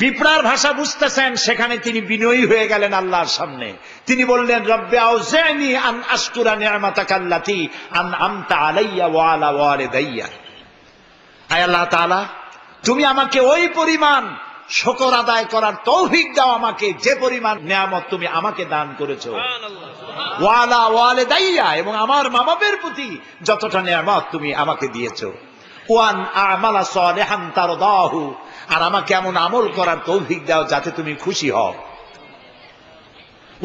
পিঁপড়ার ভাষা বুঝতেছেন, সেখানে তিনি বিনয়ী হয়ে গেলেন আল্লাহর সামনে। তিনি বললেন, রব্বি আউজি'নি আন আশকুরা নি'মাতাকাল্লাতী আন'আমতা আলাইয়া ওয়া আলা ওয়ালিদাইয়া। আয় আল্লাহ তাআলা, তুমি আমাকে ওই পরিমাণ শুকর আদায় করার তৌফিক দাও আমাকে, যে পরিমাণ নিয়ামত তুমি আমাকে দান করেছো। ওয়া আলা ওয়ালিদাইয়া, এবং আমার মা বাবার প্রতি যতটা নিয়ামত তুমি আমাকে দিয়েছো। ওয়ান আমালা সালিহান তারদাহু, আর আমাকে এমন আমল করার তৌফিক দাও যাতে তুমি খুশি হও।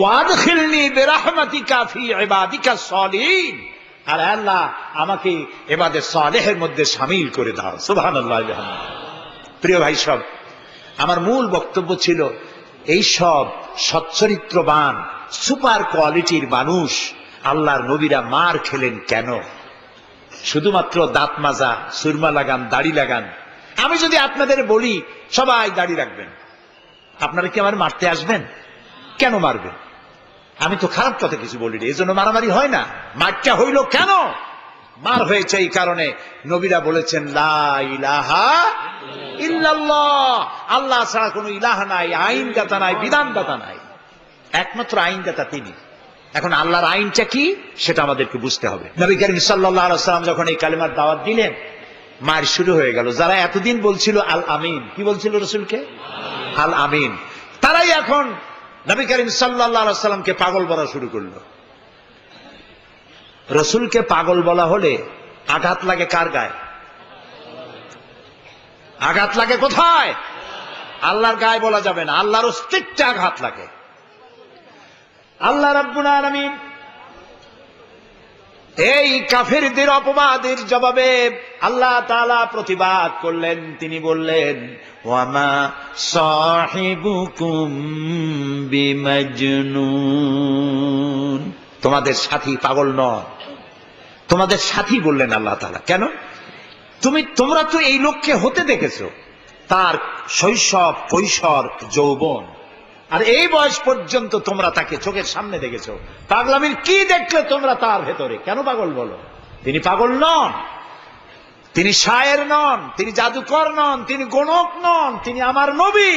ওয়াদখিলনি বিরাহমাতিকা ফি ইবাদিকা সালিহিন, আর আল্লাহ আমাকে ইবাদে সালেহের মধ্যে শামিল করে দাও। সুবহানাল্লাহ। প্রিয় ভাই সব, আমার মূল বক্তব্য ছিল এই সব সচ্চরিত্রবান সুপার কোয়ালিটির মানুষ আল্লাহর নবীরা মার খেলেন কেন? শুধুমাত্র দাঁত মাজা, সুরমা লাগান, দাড়ি লাগান। আমি যদি আপনাদের বলি সবাই দাড়ি রাখবেন, আপনারা কি আমার মারতে আসবেন? কেন মারবেন? আমি তো খারাপ কথা কিছু বলি, এই জন্য মারামারি হয় না। মারটা হইল কেন? মার হয়েছে এই কারণে নবীরা বলেছেন লা ইলাহা ইল্লাল্লাহ, আল্লাহ ছাড়া কোনো ইলাহা নাই, আইনদাতা নাই, বিধানদাতা নাই, একমাত্র আইনদাতা তিনি। এখন আল্লাহর আইনটা কি সেটা আমাদেরকে বুঝতে হবে। নবী করিম সাল্লাল্লাহু আলাইহি ওয়াসাল্লাম যখন এই কালেমার দাওয়াত দিলেন, মার শুরু হয়ে গেল। যারা এতদিন বলছিল আল আমিন, কি বলছিল রসুলকে? আল আমিন, তারাই এখন নবী করিম সাল্লাল্লাহু আলাইহি ওয়াসাল্লামকে পাগল বলা শুরু করলো। রসুলকে পাগল বলা হলে আঘাত লাগে কার গায়ে? আঘাত লাগে কোথায়? আল্লাহর গায়ে বলা যাবে না, আল্লাহর অস্তিত্বে আঘাত লাগে। আল্লাহ রাব্বুল আলামিন এই কাফেরদের অপবাদের জবাবে আল্লাহ তাআলা প্রতিবাদ করলেন। তিনি বললেন, ওয়ামা সাহিবুকুম বিমাজনুন, তোমাদের সাথী পাগল নয়, তোমাদের সাথী বললেন আল্লাহ তাআলা। কেন? তোমরা তো এই লোককে হতে দেখেছো, তার শৈশব, কৈশোর, যৌবন, আর এই বয়স পর্যন্ত তোমরা তাকে চোখের সামনে দেখেছো। পাগলামির কি দেখলে তোমরা তার ভেতরে? কেন পাগল বলো? তিনি পাগল নন, তিনি শায়ের নন, তিনি জাদুকর নন, তিনি গণক নন, তিনি আমার নবী।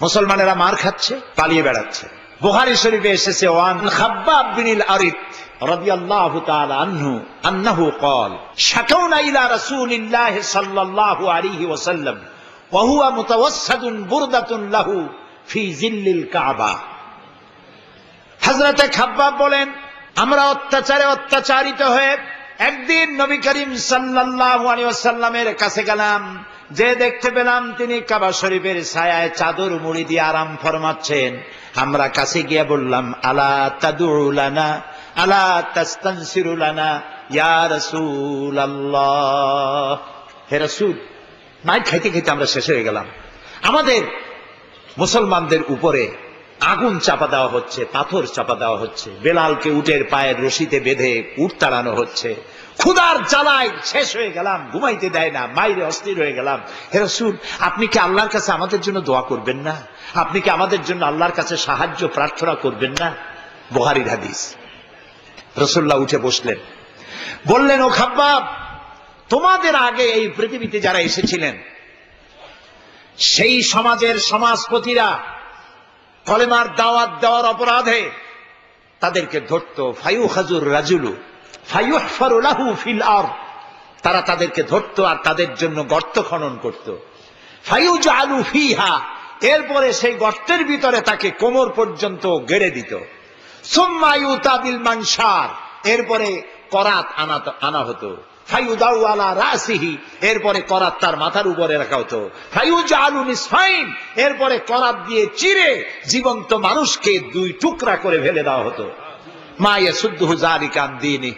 মুসলমানেরা মার খাচ্ছে, পালিয়ে বেড়াচ্ছে। বুখারী শরীফে এসেছে, ওয়ান খাব্বাব বিনিল আরিত রাদিয়াল্লাহু তাআলা আনহু আন্নাহু قال শাকাউনা ইলা রাসূলিল্লাহ সাল্লাল্লাহু আলাইহি ওয়াসাল্লাম ওয়া হুয়া মুতাওয়াসসাদুন বুরদাতুন লাহু ফি জিল্লিল কাবা। হযরত খাব্বাব বলেন, আমরা অত্যাচারে অত্যাচারিত হয়ে একদিন নবী করিম সাল্লাল্লাহু আলাইহি ওয়াসাল্লামের কাছে গেলাম, যে দেখতে পেলাম তিনি কাবা শরীফের ছায়ায় চাদর মুড়ি দিয়ে আরাম ফরমাচ্ছেন। আমরা কাছে গিয়ে বললাম, আলা তাদউ লানা আলা তাস্তানসিরু লানা ইয়া রাসূলুল্লাহ, হে রাসূল। মাইর খাইতে খাইতে আমরা শেষ হয়ে গেলাম। আমাদের মুসলমানদের উপরে আগুন চাপা দেওয়া হচ্ছে, পাথর চাপা দেওয়া হচ্ছে, বেলালকে উটের পায়ের রশিতে বেঁধে উট তাড়ানো হচ্ছে। ক্ষুধার জ্বালায় শেষ হয়ে গেলাম, ঘুমাইতে দেয় না, মাইরে অস্থির হয়ে গেলাম। হে রাসূল, আপনি কি আল্লাহর কাছে আমাদের জন্য দোয়া করবেন না? আপনি কি আমাদের জন্য আল্লাহর কাছে সাহায্য প্রার্থনা করবেন না? বুখারীর হাদিস। রাসূলুল্লাহ উঠে বসলেন, বললেন, ও খাব্বাব, তোমাদের আগে এই পৃথিবীতে যারা এসেছিলেন সেই সমাজের সমাজপতিরা কলেমার দাওয়াত দেওয়ার অপরাধে তাদেরকে ধরতো। ফায়ুখাজুর রাজুলু ফায়ুহফারু লাহু ফিল আরদ, তারা তাদেরকে ধরতো আর তাদের জন্য গর্ত খনন করত। ফায়ুজআলু ফিহা, এরপরে সেই গর্তের ভিতরে তাকে কোমর পর্যন্ত গেড়ে দিত। সুম্মা ইউতা বিল মানশার, এরপরে করাত আনা হতো। ফায়ুদাউ আলা রাসিহি, এরপরে করাত তার মাথার উপরে রাখা হতো। ফায়ুজআলু নিসফাইন, এরপরে করাত দিয়ে চিরে জীবন্ত মানুষকে দুই টুকরা করে ফেলে দেওয়া হতো। মা ইয়াসুদ্দুহু যালিকা আন দীনি,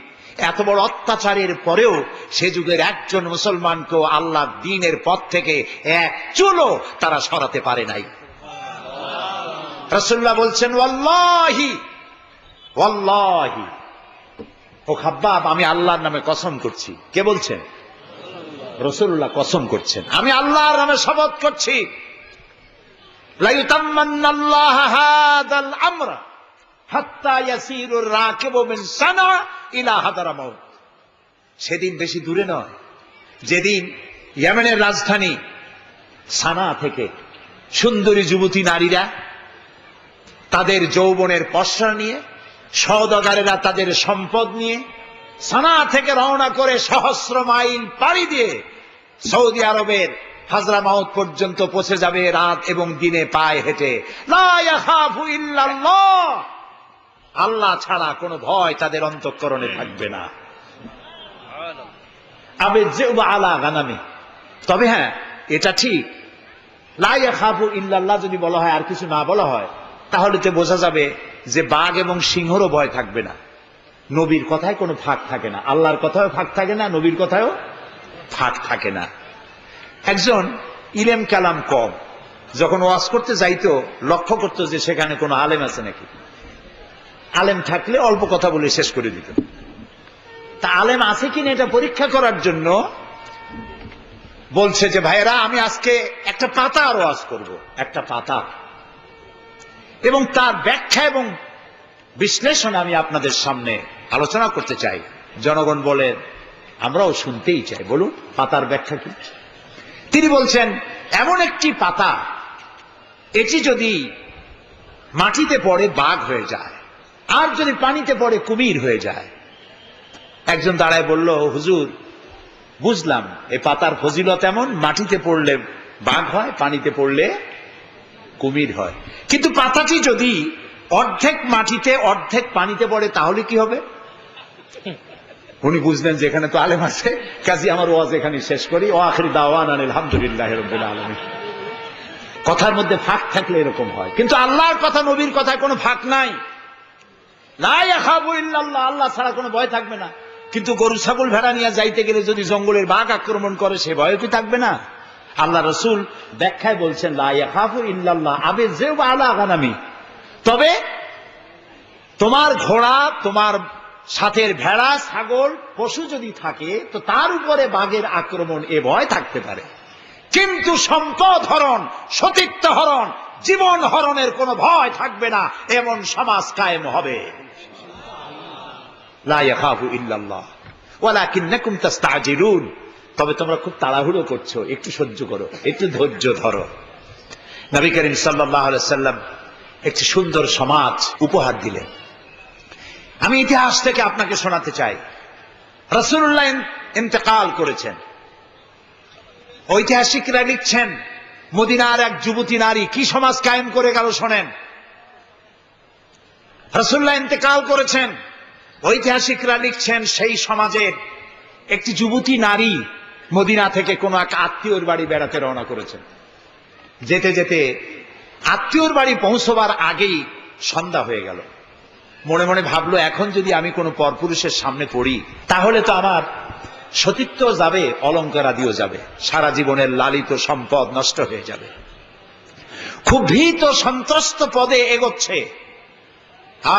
এত বড় অত্যাচারের পরেও সে যুগের একজন মুসলমানকেও আল্লাহর দ্বীনের পথ থেকে এক চুলও তারা সরাতে পারে নাই। রাসূলুল্লাহ বলছেন, ওয়াল্লাহি ওয়াল্লাহি, ও খাব্বাব, আমি আল্লাহর নামে কসম করছি। কে বলছেন? রাসূলুল্লাহ কসম করছেন, আমি আল্লাহর নামে শপথ করছি, লা ইউতাম্মান্নাল্লাহু হাযাল আমরা হাত্তা ইয়াসিরুর রাকিবু মিন সানা ইলা হাদারামাউত। সেদিন বেশি দূরে নয়, যেদিন ইয়েমেনের রাজধানী সানা থেকে সুন্দরী যুবতী নারীরা তাদের যৌবনের পসরা নিয়ে, সওদাগারেরা তাদের সম্পদ নিয়ে সানা থেকে রওনা করে সহস্র মাইল পাড়ি দিয়ে সৌদি আরবের হাজরামাউত পর্যন্ত পৌঁছে যাবে রাত এবং দিনে পায়ে হেঁটে। লা ইয়াখাফু ইল্লাল্লাহ, আল্লাহ ছাড়া কোনো ভয় তাদের অন্তঃকরণে থাকবে না। আবে যিবা আলা গানামি, তবে হ্যাঁ এটা ঠিক, লা ইয়াখাফু ইল্লাল্লাহ যদি বলা হয় আর কিছু না বলা হয়, তাহলে তো বোঝা যাবে যে বাঘ এবং সিংহরও ভয় থাকবে না। নবীর কথায় কোনো ফাঁক থাকে না, আল্লাহর কথায়ও ফাঁক থাকে না, নবীর কথায়ও ফাঁক থাকে না। একজন ইলেম কালাম কম যখন ওয়াজ করতে যাইতো, লক্ষ্য করতো যে সেখানে কোনো আলেম আছে নাকি। আলেম থাকলে অল্প কথা বলে শেষ করে দিত। তা আলেম আছে কিনা এটা পরীক্ষা করার জন্য বলছে যে ভাইয়েরা, আমি আজকে একটা পাতা আর ওয়াজ করব, একটা পাতা, এবং তার ব্যাখ্যা এবং বিশ্লেষণ আমি আপনাদের সামনে আলোচনা করতে চাই। জনগণ বলেন আমরাও শুনতেই চাই, বলুন পাতার ব্যাখ্যা কি। তিনি বলছেন এমন একটি পাতা, এটি যদি মাটিতে পড়ে বাঘ হয়ে যায়, আর যদি পানিতে পড়ে কুমির হয়ে যায়। একজন দাঁড়ায় বলল, হুজুর বুঝলাম এই পাতার ফজিলত এমন, মাটিতে পড়লে বাঘ হয়, পানিতে পড়লে কুমির হয়, কিন্তু পাতাটি যদি অর্ধেক মাটিতে অর্ধেক পানিতে পড়ে তাহলে কি হবে? উনি বুঝলেন যে এখানে তো আলেম আছে, কাজী আমার ওয়াজ এখানে শেষ করি। ও আখিরি দাওয়ানা আলহামদুলিল্লাহি রাব্বিল আলামিন। কথার মধ্যে ফাঁক থাকলে এরকম হয়, কিন্তু আল্লাহর কথা নবীর কথায় কোনো ফাঁক নাই। লা ইয়াখাফু ইল্লাল্লাহ, আল্লাহ ছাড়া কোনো ভয় থাকবে না। কিন্তু গরু ছাগল ভেড়া নিয়ে যাইতে গেলে যদি জঙ্গলের বাঘ আক্রমণ করে, সে ভয় কি থাকবে না? আল্লাহ রসুল ব্যাখ্যায় বলছেন লা ইয়াখাফু ইল্লাল্লাহ আবে যিবা আলা গানামি, তবে তোমার ঘোড়া, তোমার সাথের ভেড়া, ছাগল, পশু যদি থাকে তো তার উপরে বাঘের আক্রমণ এ ভয় থাকতে পারে, কিন্তু সম্পদ হরণ, সতীত্ব হরণ, জীবন হরণের কোনো ভয় থাকবে না, এমন সমাজ কায়েম হবে। লা ইয়াখাফু ইল্লাল্লাহ ওয়ালাকিন্নাকুম তাস্তাজিলুন, তবে তোমরা খুব তাড়াহুড়ো করছো, একটু সহ্য করো, একটু ধৈর্য ধরো। নবী করিম সাল্লাল্লাহু আলাইহি ওয়াসাল্লাম একটি সুন্দর সমাজ উপহার দিলেন। আমি ইতিহাস থেকে আপনাকে শোনাতে চাই। রাসূলুল্লাহ ইন্তেকাল করেছেন, ঐতিহাসিকরা লিখছেন মদিনার এক যুবতী নারী কি সমাজ কায়েম করে গেল শোনেন। রাসূলুল্লাহ ইন্তেকাল করেছেন, ঐতিহাসিকরা লিখছেন সেই সমাজের একটি যুবতী নারী মদিনা থেকে কোন এক আত্মীয়র বাড়ি বেড়াতে রওনা করেছেন। যেতে যেতে আত্মীয়র বাড়ি পৌঁছবার আগেই সন্ধ্যা হয়ে গেল। মনে মনে ভাবলো, এখন যদি আমি কোনো পরপুরুষের সামনে পড়ি তাহলে তো আমার সতীত্ব যাবে, অলঙ্কারাদিও যাবে, সারা জীবনের লালিত সম্পদ নষ্ট হয়ে যাবে। খুব ভীত সন্ত্রস্ত পদে এগোচ্ছে,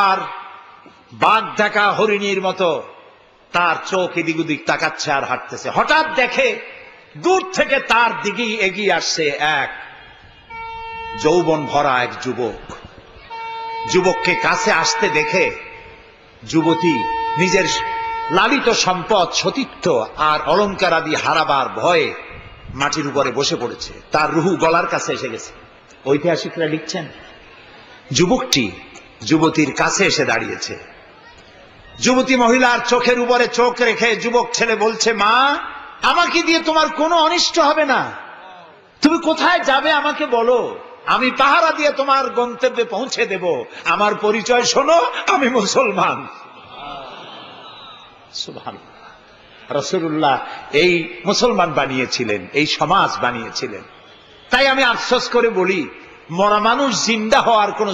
আর বাঘ দেখা হরিণীর মতো তার চোখ এদিক ওদিক তাকাচ্ছে আর হাঁটতেছে। হঠাৎ দেখে দূর থেকে তার দিকেই এগিয়ে আসছে এক যৌবন ভরা এক যুবক। যুবককে কাছে আসতে দেখে যুবতী নিজের লালিত সম্পদ, সতীত্ব আর অলঙ্কার আদি হারাবার ভয়ে মাটির উপরে বসে পড়েছে, তার রুহু গলার কাছে এসে গেছে। ঐতিহাসিকরা লিখছেন যুবকটি যুবতীর কাছে এসে দাঁড়িয়েছে। যুবতী মহিলার চোখের উপরে চোখ রেখে যুবক ছেলে বলছে, মা, আমাকে দিয়ে তোমার কোনো অনিষ্ট হবে না, তুমি কোথায় যাবে আমাকে বলো, আমি পাহারা দিয়ে তোমার গন্তব্যে পৌঁছে দেব। আমার পরিচয় শোনো, আমি মুসলমান। সুবহানাল্লাহ। রাসূলুল্লাহ এই মুসলমান বানিয়েছিলেন, এই সমাজ বানিয়েছিলেন। তাই আমি আফসোস করে বলি, মরা মানুষ জিন্দা হওয়ার কোন